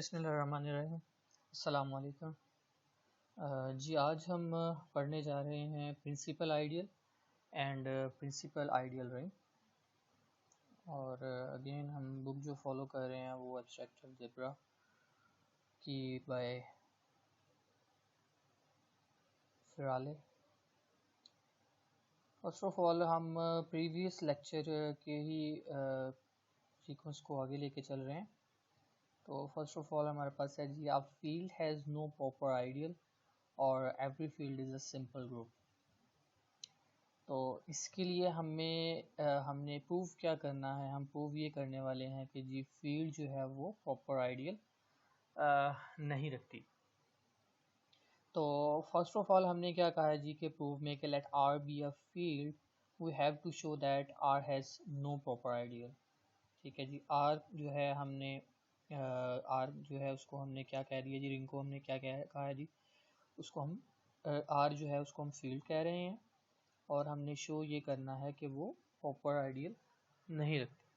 बिस्मिल्लाहिर्रहमानिर्रहीम। अस्सलाम वालेकुम। जी आज हम पढ़ने जा रहे हैं principal ideal and principal ideal ring. और अगेन हम बुक जो फॉलो कर रहे हैं वो एब्स्ट्रैक्ट अलजेब्रा की by Fraleigh. First of all हम प्रीवियस लेक्चर के ही सीक्वेंस को आगे लेके चल रहे हैं। तो फर्स्ट ऑफ ऑल हमारे पास है जी, आप field has no proper ideal और every field is a simple group. तो इसके लिए हमने प्रूव क्या करना है, हम प्रूव ये करने वाले हैं कि जी फील्ड जो है वो प्रॉपर आइडियल नहीं रखती। तो फर्स्ट ऑफ ऑल हमने क्या कहा है जी कि प्रूव में कि let R be a field we have to show that R has no proper ideal. ठीक है जी, आर जो है हमने आर जो है उसको हमने क्या कह दिया जी, रिंग को हमने क्या कहा है जी, उसको हम आर जो है उसको हम फील्ड कह रहे हैं और हमने शो ये करना है कि वो प्रॉपर आइडियल नहीं रखती।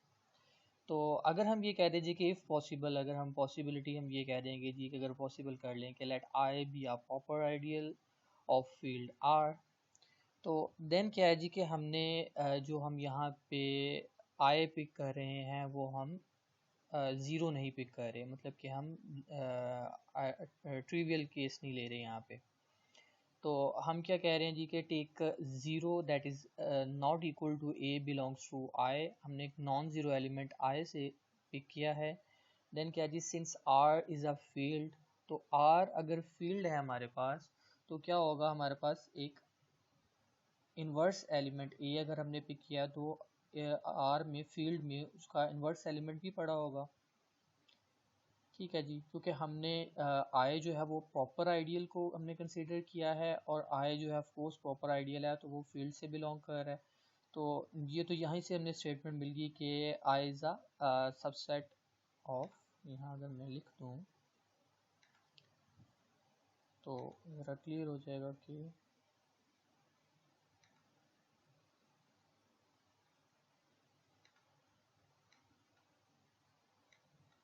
तो अगर हम ये कह दें जी कि इफ़ पॉसिबल, अगर हम पॉसिबिलिटी हम ये कह देंगे जी कि अगर पॉसिबल कर लें कि let I be a proper ideal of field R, तो देन क्या है जी कि हमने जो हम यहाँ पे आई पिक कर रहे हैं वो हम ज़ीरो नहीं पिक कर रहे, मतलब कि हम ट्रिवियल केस नहीं ले रहे यहाँ पे। तो हम क्या कह रहे हैं जी कि take zero that is not equal to a belongs to I. हमने एक नॉन ज़ीरो एलिमेंट आई से पिक किया है। देन क्या जी, since R is a field, तो आर अगर फील्ड है हमारे पास तो क्या होगा, हमारे पास एक इन्वर्स एलिमेंट ए अगर हमने पिक किया तो आर में फील्ड में उसका इन्वर्स एलिमेंट भी पड़ा होगा। ठीक है जी, क्योंकि हमने आई जो है वो प्रॉपर आइडियल को हमने कंसीडर किया है और आई जो है ऑफ कोर्स प्रॉपर आइडियल है तो वो फील्ड से बिलोंग कर रहा है। तो ये तो यहीं से हमने स्टेटमेंट मिल गई कि आई इज़ अ सबसेट ऑफ, यहाँ अगर मैं लिख दूँ तो ज़रा क्लियर हो जाएगा कि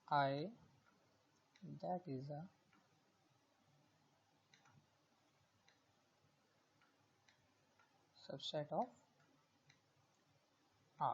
I that is a subset of R.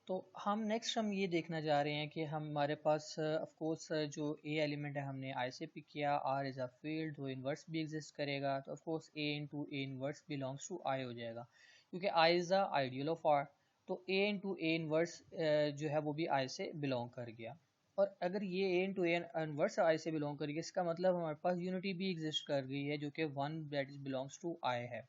तो हम ये देखना चाह रहे हैं कि हमारे पास ऑफ कोर्स जो ए एलिमेंट है हमने आई से पिक किया, आर इज़ अ फील्ड, वो इन्वर्स भी एग्जिस्ट करेगा, तो of course a into a inverse belongs to I हो जाएगा क्योंकि I is a ideal of R. तो ए इंटू ए इन्वर्स जो है वो भी आई से बिलोंग कर गया। और अगर ये ए इंटू ए इन्वर्स आई से बिलोंग कर गया, इसका मतलब हमारे पास यूनिटी भी एग्जिस्ट कर गई है जो कि one that is belongs to I है।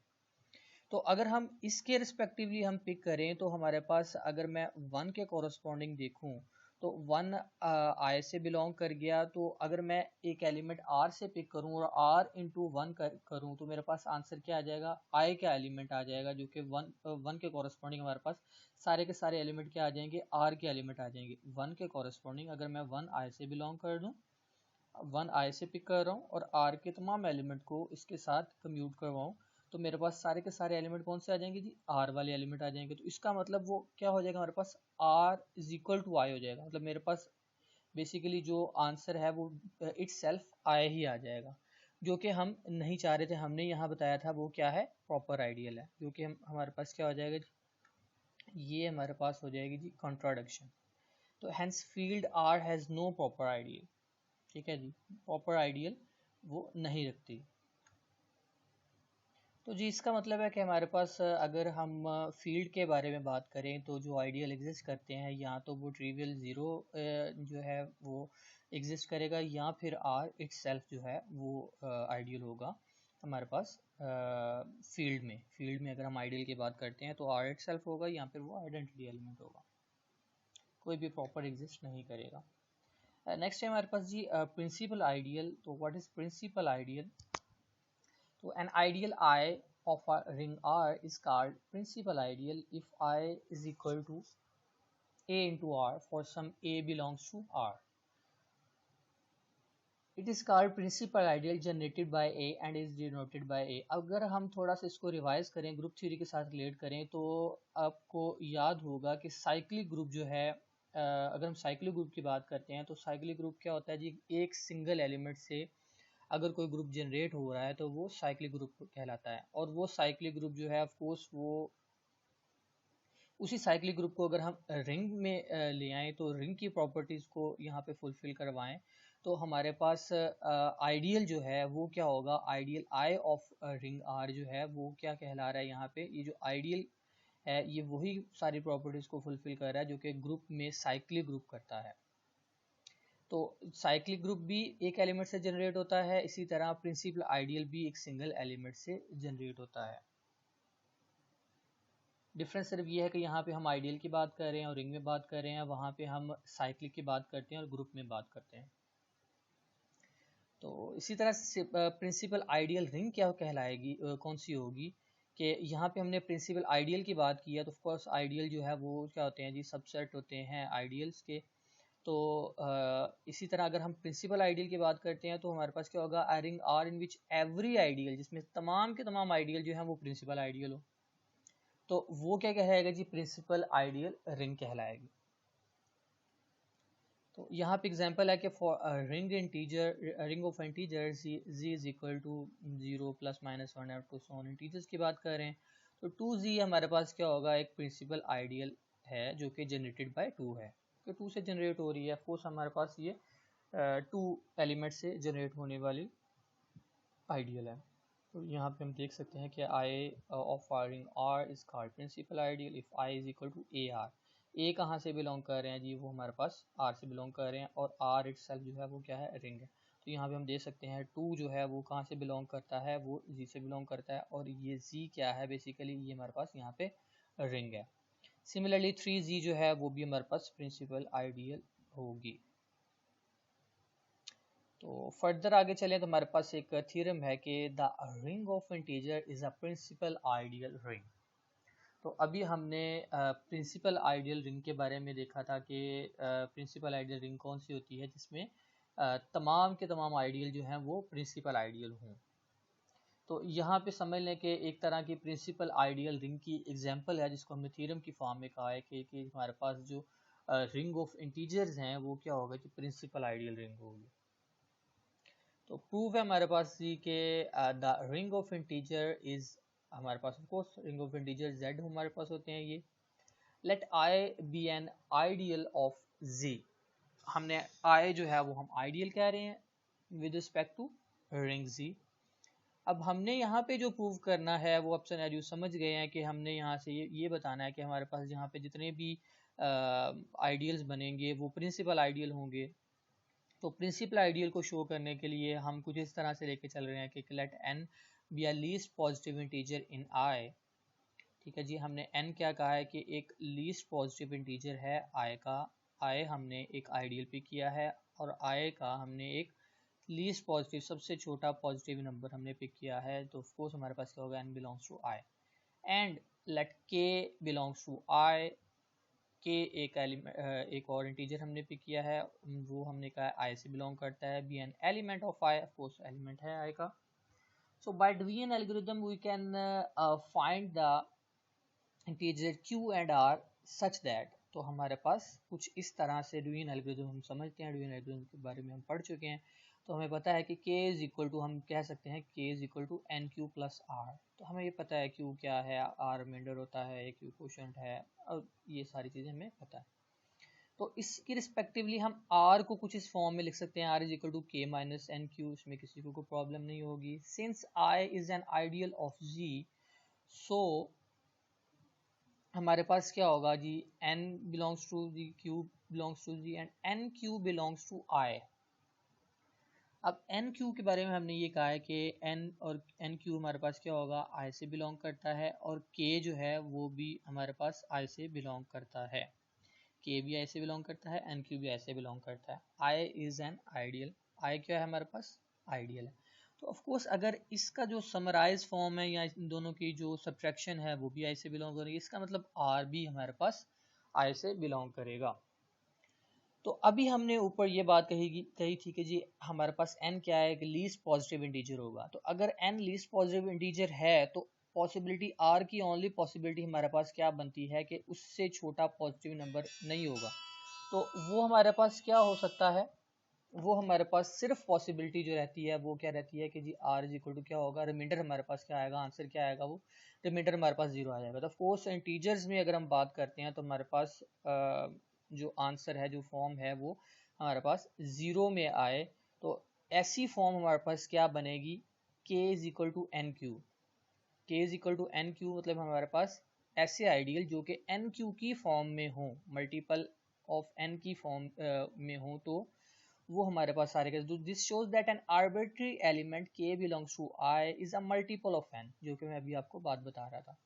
तो अगर हम इसके रिस्पेक्टिवली हम पिक करें तो हमारे पास अगर मैं वन के कॉरस्पॉन्डिंग देखूं तो वन आई से बिलोंग कर गया। तो अगर मैं एक एलिमेंट आर से पिक करूं और आर इंटू वन करूं तो मेरे पास आंसर क्या आ जाएगा, आई का एलिमेंट आ जाएगा, जो कि वन के कॉरस्पॉन्डिंग हमारे पास सारे के सारे एलिमेंट क्या आ जाएंगे, आर के एलिमेंट आ जाएंगे। वन के कॉरस्पॉन्डिंग अगर मैं वन आई से बिलोंग कर दूँ, वन आई से पिक कर रहा हूँ और आर के तमाम एलिमेंट को इसके साथ कम्यूट करवाऊँ तो मेरे पास सारे के सारे एलिमेंट कौन से आ जाएंगे जी, आर वाले एलिमेंट आ जाएंगे। तो इसका मतलब वो क्या हो जाएगा, हमारे पास are is equal to I हो जाएगा। मतलब मेरे पास बेसिकली जो आंसर है वो इट्स सेल्फ आई ही आ जाएगा, जो कि हम नहीं चाह रहे थे। हमने यहाँ बताया था वो क्या है, प्रॉपर आइडियल है, जो कि हम हमारे पास क्या हो जाएगा जी, ये हमारे पास हो जाएगी जी कॉन्ट्राडिक्शन। तो hence field R has no proper ideal. ठीक है जी, प्रॉपर आइडियल वो नहीं रखती। तो जी इसका मतलब है कि हमारे पास अगर हम फील्ड के बारे में बात करें तो जो आइडियल एग्जिस्ट करते हैं या तो वो ट्रिवियल ज़ीरो जो है वो एग्जिस्ट करेगा या फिर आर इट्सेल्फ जो है वो आइडियल होगा हमारे पास फील्ड में अगर हम आइडियल की बात करते हैं तो आर इट्सेल्फ होगा या फिर वो आइडेंटिटी एलिमेंट होगा, कोई भी प्रॉपर एग्जिस्ट नहीं करेगा। नेक्स्ट है हमारे पास जी प्रिंसिपल आइडियल। तो व्हाट इज प्रिंसिपल आइडियल? तो an ideal I of a ring R is called principal ideal if I is equal to A into R for some A belongs to R. It is called principal ideal generated by A and is denoted by A. अगर हम थोड़ा सा इसको revise करें, group theory के साथ relate करें, तो आपको याद होगा कि साइक्लिक ग्रुप जो है अगर हम साइक्लिक ग्रुप की बात करते हैं तो साइक्लिक ग्रुप क्या होता है जी, एक सिंगल एलिमेंट से अगर कोई ग्रुप जनरेट हो रहा है तो वो साइक्लिक ग्रुप कहलाता है। और वो साइक्लिक ग्रुप जो है ऑफ कोर्स वो उसी साइक्लिक ग्रुप को अगर हम रिंग में ले आएँ तो रिंग की प्रॉपर्टीज़ को यहाँ पे फुलफिल करवाएं तो हमारे पास आइडियल जो है वो क्या होगा, ideal I of ring R जो है वो क्या कहला रहा है यहाँ पे, ये जो आइडियल है ये वही सारी प्रॉपर्टीज़ को फुलफिल कर रहा है जो कि ग्रुप में साइक्लिक ग्रुप करता है। तो साइक्लिक ग्रुप भी एक एलिमेंट से जनरेट होता है, इसी तरह प्रिंसिपल आइडियल भी एक सिंगल एलिमेंट से जनरेट होता है। डिफरेंस सिर्फ ये है कि यहाँ पे हम आइडियल की बात कर रहे हैं और रिंग में बात कर रहे हैं, वहाँ पे हम साइक्लिक की बात करते हैं और ग्रुप में बात करते हैं। तो इसी तरह से प्रिंसिपल आइडियल रिंग क्या कहलाएगी, कौन सी होगी कि यहाँ पे हमने प्रिंसिपल आइडियल की बात की है तो ऑफ कोर्स आइडियल जो है वो क्या होते हैं जी, सबसेट होते हैं आइडियल्स के। तो इसी तरह अगर हम प्रिंसिपल आइडियल की बात करते हैं तो हमारे पास क्या होगा, a ring R in which every ideal, जिसमें तमाम के तमाम आइडियल जो है वो प्रिंसिपल आइडियल हो, तो वो क्या कहलाएगा जी, प्रिंसिपल आइडियल रिंग कहलाएगी। तो यहाँ पे एग्जांपल है कि for ring integer, ring of integer z is equal to 0 plus minus 1 और सो ऑन, इंटीजर्स की बात कर रहे हैं तो 2z हमारे पास क्या होगा, एक प्रिंसिपल आइडियल है जो कि जनरेटेड बाय 2 है, कि 2 से जनरेट हो रही है। ऑफकोर्स हमारे पास ये 2 एलिमेंट से जनरेट होने वाली आइडियल है। तो यहाँ पे हम देख सकते हैं कि I of ring R is called principal ideal if I is equal to a R. A कहाँ से बिलोंग कर रहे हैं जी, वो हमारे पास आर से बिलोंग कर रहे हैं और आर इटसेल्फ जो है वो क्या है, रिंग है। तो यहाँ पे हम देख सकते हैं 2 जो है वो कहाँ से बिलोंग करता है, वो जी से बिलोंग करता है और ये जी क्या है, बेसिकली ये हमारे पास यहाँ पे रिंग है। सिमिलरली 3z जो है वो भी हमारे पास प्रिंसिपल आइडियल होगी। तो फर्दर आगे चलें तो हमारे पास एक थ्योरम है कि the ring of integer is a principal ideal ring. तो अभी हमने प्रिंसिपल आइडियल रिंग के बारे में देखा था कि प्रिंसिपल आइडियल रिंग कौन सी होती है जिसमें तमाम के तमाम आइडियल जो हैं वो प्रिंसिपल आइडियल हों। तो यहाँ पे समझ लें कि एक तरह की प्रिंसिपल आइडियल रिंग की एग्जांपल है जिसको हमने थ्योरम की फॉर्म में कहा है कि हमारे पास जो रिंग ऑफ इंटीजर्स हैं वो क्या होगा कि प्रिंसिपल आइडियल रिंग होगी। तो प्रूफ है हमारे पास जी के the ring of integer is, हमारे पास of course ring of integer z हमारे पास होते हैं ये। Let i be an ideal of z, हमने i जो है वो हम आइडियल कह रहे हैं with respect to ring z। अब हमने यहाँ पे जो प्रूव करना है वो ऑप्शन एज यू समझ गए हैं कि हमने यहाँ से ये बताना है कि हमारे पास यहाँ पे जितने भी आइडियल्स बनेंगे वो प्रिंसिपल आइडियल होंगे। तो प्रिंसिपल आइडियल को शो करने के लिए हम कुछ इस तरह से लेके चल रहे हैं कि let n be a least positive integer in i। ठीक है जी, हमने n क्या कहा है कि एक लीस्ट पॉजिटिव इंटीजर है i का, i हमने एक आइडियल पे किया है और i का हमने एक लीस्ट पॉजिटिव सबसे छोटा पॉजिटिव नंबर हमने पिक किया है। तो ऑफकोर्स हमारे पास क्या होगा, n belongs to i and let k belongs to i। के एक और इंटीजर हमने पिक किया है, वो हमने कहा आई से बिलोंग करता है, be an element of I, of course element है आई का। So by division algorithm we can find the integer q and r such that. तो हमारे पास कुछ इस तरह से डिवीजन एल्गोरिथम हम समझते हैं, डिवीजन एल्गोरिथम के बारे में हम पढ़ चुके हैं। तो हमें पता है कि k इज इक्वल टू, हम कह सकते हैं k is equal to n q plus R. तो हमें ये पता है q क्या है, r रिमाइंडर होता है, q कोशेंट है और ये सारी चीज़ें हमें पता है। तो इसकी रिस्पेक्टिवली हम r को कुछ इस फॉर्म में लिख सकते हैं, r is equal to k minus n q, इसमें किसी को कोई प्रॉब्लम नहीं होगी। Since i is an ideal of g, so हमारे पास क्या होगा जी, n belongs to G, q belongs to G and n q belongs to i। अब n q के बारे में हमने ये कहा है कि n और n q हमारे पास क्या होगा, i से बिलोंग करता है और k जो है वो भी हमारे पास i से बिलोंग करता है, k भी i से बिलोंग करता है, n q भी i से बिलोंग करता है। i is an ideal, i क्या है हमारे पास, आइडियल है। तो ऑफ कोर्स अगर इसका जो समराइज फॉर्म है या इन दोनों की जो सब्ट्रैक्शन है वो भी i से बिलोंग करेगी, इसका मतलब r भी हमारे पास i से बिलोंग करेगा। तो अभी हमने ऊपर ये बात कही थी कि जी हमारे पास n क्या है कि लीस्ट पॉजिटिव इंटीजर होगा। तो अगर n लीस्ट पॉजिटिव इंटीजर है तो पॉसिबिलिटी r की ओनली पॉसिबिलिटी हमारे पास क्या बनती है कि उससे छोटा पॉजिटिव नंबर नहीं होगा। तो वो हमारे पास क्या हो सकता है, वो हमारे पास सिर्फ पॉसिबिलिटी जो रहती है वो क्या रहती है कि जी r इज इक्वल टू क्या होगा, रिमाइंडर हमारे पास क्या आएगा, आंसर क्या आएगा, वो रिमाइंडर हमारे पास 0 आ जाएगा। तो ऑफ कोर्स इंटीजर्स में अगर हम बात करते हैं तो हमारे पास जो आंसर है, जो फॉर्म है, वो हमारे पास 0 में आए। तो ऐसी फॉर्म हमारे पास क्या बनेगी, k is equal to n q. k is equal to n q मतलब हमारे पास ऐसे आइडियल जो कि एन क्यू की फॉर्म में हो, मल्टीपल ऑफ एन की फॉर्म में हो, तो वो हमारे पास सारे के this shows that an arbitrary element k belongs to i is a multiple of n, जो कि मैं अभी आपको बात बता रहा था।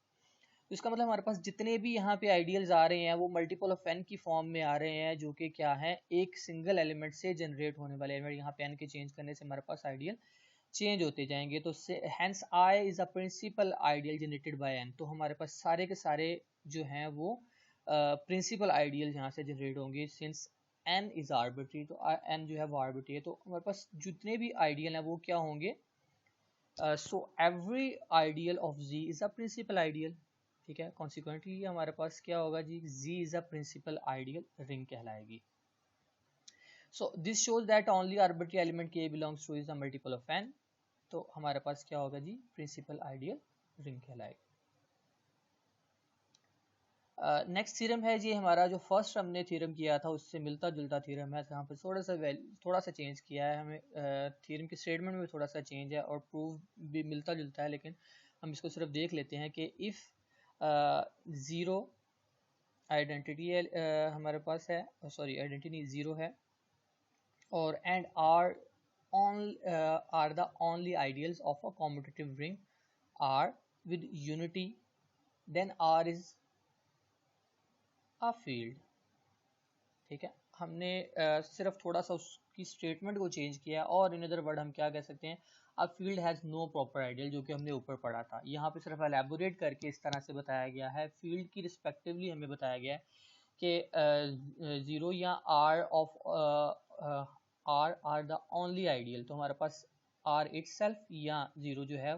तो इसका मतलब हमारे पास जितने भी यहाँ पे आइडियल्स आ रहे हैं वो मल्टीपल ऑफ n की फॉर्म में आ रहे हैं, जो कि क्या है, एक सिंगल एलिमेंट से जनरेट होने वाले एलिमेंट। यहाँ पे n के चेंज करने से हमारे पास आइडियल चेंज होते जाएंगे। तो hence i is a principal ideal generated by n। तो हमारे पास सारे के सारे जो हैं वो प्रिंसिपल आइडियल यहाँ से जनरेट होंगे, सिंस n इज आर्बिट्री। तो n जो है वो आर्बिट्री है, तो हमारे पास जितने भी आइडियल हैं वो क्या होंगे, so every ideal of z is a principal ideal. ठीक है, कॉन्सिक्वेंटली हमारे पास क्या होगा जी, z is a principal ideal ring कहलाएगी। So this shows that only arbitrary element k belongs to is a multiple of n। तो हमारे पास क्या होगा जी, प्रिंसिपल आइडियल रिंग कहलाएगी। नेक्स्ट थ्योरम है जी हमारा, जो फर्स्ट हमने थ्योरम किया था उससे मिलता जुलता थ्योरम है। यहाँ पे थोड़ा सा चेंज किया है हमें, थ्योरम के स्टेटमेंट में भी थोड़ा सा चेंज है और प्रूफ भी मिलता जुलता है, लेकिन हम इसको सिर्फ देख लेते हैं कि इफ़ ज़ीरो आइडेंटिटी हमारे पास है, सॉरी आइडेंटिटी ज़ीरो है, और and are the only ideals of a commutative ring R with unity, then R is a field। ठीक है, हमने सिर्फ थोड़ा सा उसकी स्टेटमेंट को चेंज किया, और इन अदर वर्ड हम क्या कह सकते हैं, a field has no proper ideal, जो कि हमने ऊपर पढ़ा था। यहाँ पे सिर्फ एलैबोरेट करके इस तरह से बताया गया है, फील्ड की रिस्पेक्टिवली हमें बताया गया है कि ज़ीरो या R of R the only ideal. तो हमारे पास आर इटसेल्फ या ज़ीरो जो है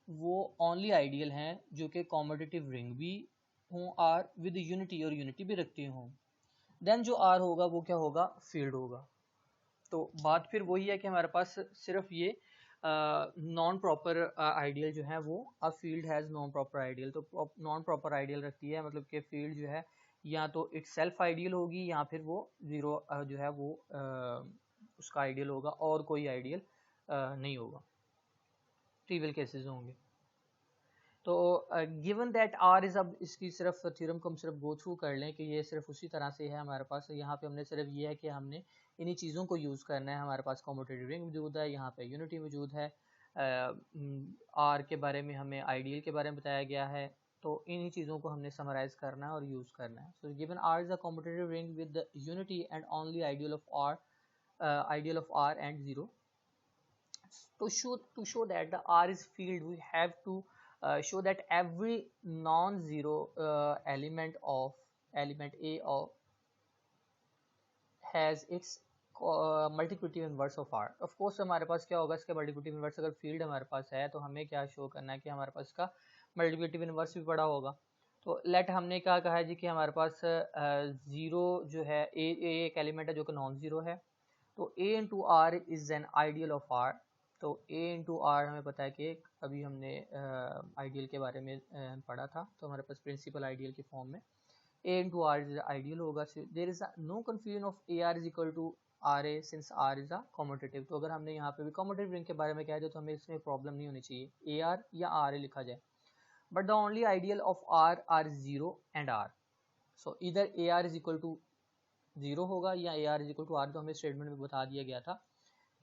वो ओनली आइडियल हैं, जो कि कॉम्यूटेटिव रिंग भी हों आर विद यूनिटी, और यूनिटी भी रखते हों। देन जो आर होगा वो क्या होगा, फील्ड होगा। तो बात फिर वही है कि हमारे पास सिर्फ ये नॉन प्रॉपर आइडियल जो है वो, अ field has non proper ideal. तो नॉन प्रॉपर आइडियल रखती है, मतलब कि फील्ड जो है या तो इट सेल्फ आइडियल होगी, या फिर वो ज़ीरो जो है वो उसका आइडियल होगा, और कोई आइडियल नहीं होगा, ट्रिवियल केसेस होंगे। तो गिवन दैट आर इज, अब इसकी सिर्फ थ्योरम को हम सिर्फ गो थ्रू कर लें कि ये सिर्फ उसी तरह से है हमारे पास। यहाँ पे हमने सिर्फ ये है कि हमने इन्हीं चीज़ों को यूज़ करना है। हमारे पास कॉम्यूटेटिव रिंग मौजूद है, यहाँ पे यूनिटी मौजूद है, आर के बारे में हमें आइडियल के बारे में बताया गया है, तो इन्हीं चीज़ों को हमने समराइज करना है और यूज़ करना है। So given R is a commutative ring with unity and only ideal of R and zero. To show that the R is field, we have to show that every non-zero element A of has its multiplicative inverse of R। of course हमारे पास क्या होगा, इसका multiplicative inverse अगर field हमारे पास है तो हमें क्या शो करना है कि हमारे पास इसका multiplicative inverse भी बड़ा होगा। तो लेट हमने क्या कहा है जी कि हमारे पास ज़ीरो जो है, ए एक एलिमेंट है जो कि नॉन ज़ीरो है, तो A into R is an ideal of R. तो A इंटू आर हमें पता है कि अभी हमने आइडियल के बारे में पढ़ा था, तो हमारे पास प्रिंसिपल आइडियल की फॉर्म में A into R is ideal होगा। There is no confusion of a R is equal to R a since R is a commutative. तो अगर हमने यहाँ पे भी कॉम्यूटेटिव रिंग के बारे में कहा जाए तो हमें इसमें प्रॉब्लम नहीं होनी चाहिए, ए आर या आर ए लिखा जाए। But the only ideal of R R zero and R. सो इधर a R is equal to zero होगा या a R is equal to R. तो हमें स्टेटमेंट में बता दिया गया था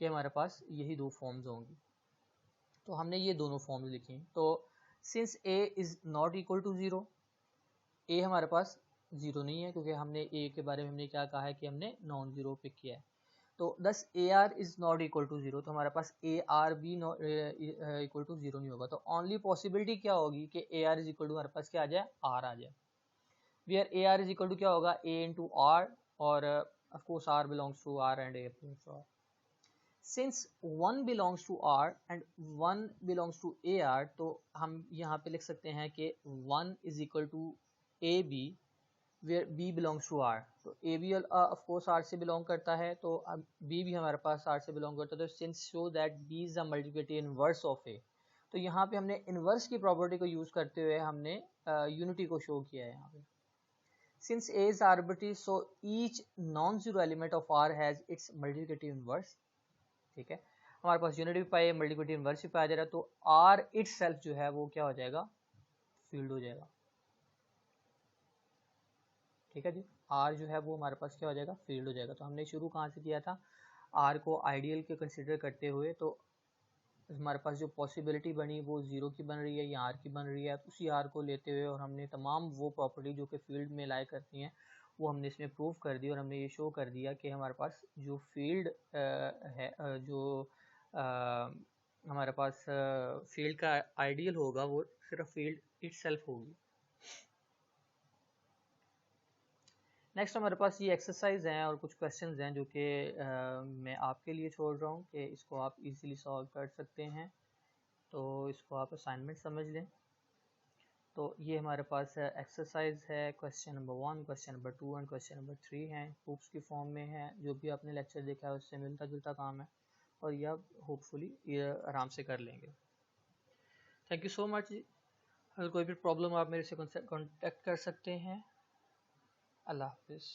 कि हमारे पास यही दो फॉर्म्स होंगी, तो हमने ये दोनों फॉर्म्स लिखे हैं। तो since A is not equal to zero, a हमारे पास जीरो नहीं है क्योंकि हमने ए के बारे में हमने क्या कहा है कि हमने नॉन जीरो पिक किया है। तो thus A R is not equal to zero, तो हमारे पास ए आर भी इक्वल टू जीरो नहीं होगा। तो ओनली पॉसिबिलिटी क्या होगी कि A R is equal to हमारे पास क्या आ जाए, आर आ जाए। Where A R is equal to क्या होगा, ए इंटू आर, और of course R belongs to R and A belongs to R. Since one belongs to R and one belongs to AR, तो हम यहाँ पे लिख सकते हैं कि one is equal to AB where B belongs to R, तो A भी ऑफ कोर्स आर से बिलोंग करता है, तो अब बी भी हमारे पास आर से बिलोंग करता है, तो since show that b is a multiplicative inverse of a, तो यहाँ पे हमने इनवर्स की प्रॉपर्टी को यूज करते हुए हमने यूनिटी को शो किया है यहाँ पे। Since A is arbitrary so each non zero element of R has its multiplicative inverse, ठीक है, हमारे पास यूनिटी भी पाई, मल्टीप्लिकेटिव इनवर्स भी पाया जा रहा है, तो आर इटसेल्फ जो है वो क्या हो जाएगा, फील्ड हो जाएगा, ठीक है जी। आर जो है वो हमारे पास क्या हो जाएगा, फील्ड हो जाएगा। तो हमने शुरू कहाँ से किया था, आर को आइडियल के कंसिडर करते हुए, तो हमारे पास जो पॉसिबिलिटी बनी वो जीरो की बन रही है या आर की बन रही है, तो उसी आर को लेते हुए और हमने तमाम वो प्रॉपर्टी जो कि फील्ड में लाई करती हैं वो हमने इसमें प्रूव कर दी, और हमने ये शो कर दिया कि हमारे पास जो फील्ड है जो हमारे पास फील्ड का आइडियल होगा वो सिर्फ फील्ड इटसेल्फ होगी। नेक्स्ट हमारे पास ये एक्सरसाइज हैं और कुछ क्वेश्चंस हैं जो कि मैं आपके लिए छोड़ रहा हूँ कि इसको आप इजीली सॉल्व कर सकते हैं, तो इसको आप असाइनमेंट समझ लें। तो ये हमारे पास एक्सरसाइज है, question number 1, question number 2 and question number 3 हैं, बुक्स की फॉर्म में है, जो भी आपने लेक्चर देखा है उससे मिलता जुलता काम है, और यह आप होपफुली ये आराम से कर लेंगे। थैंक यू सो मच जी। अगर कोई भी प्रॉब्लम आप मेरे से कॉन्टेक्ट कर सकते हैं। अल्लाह हाफिज़।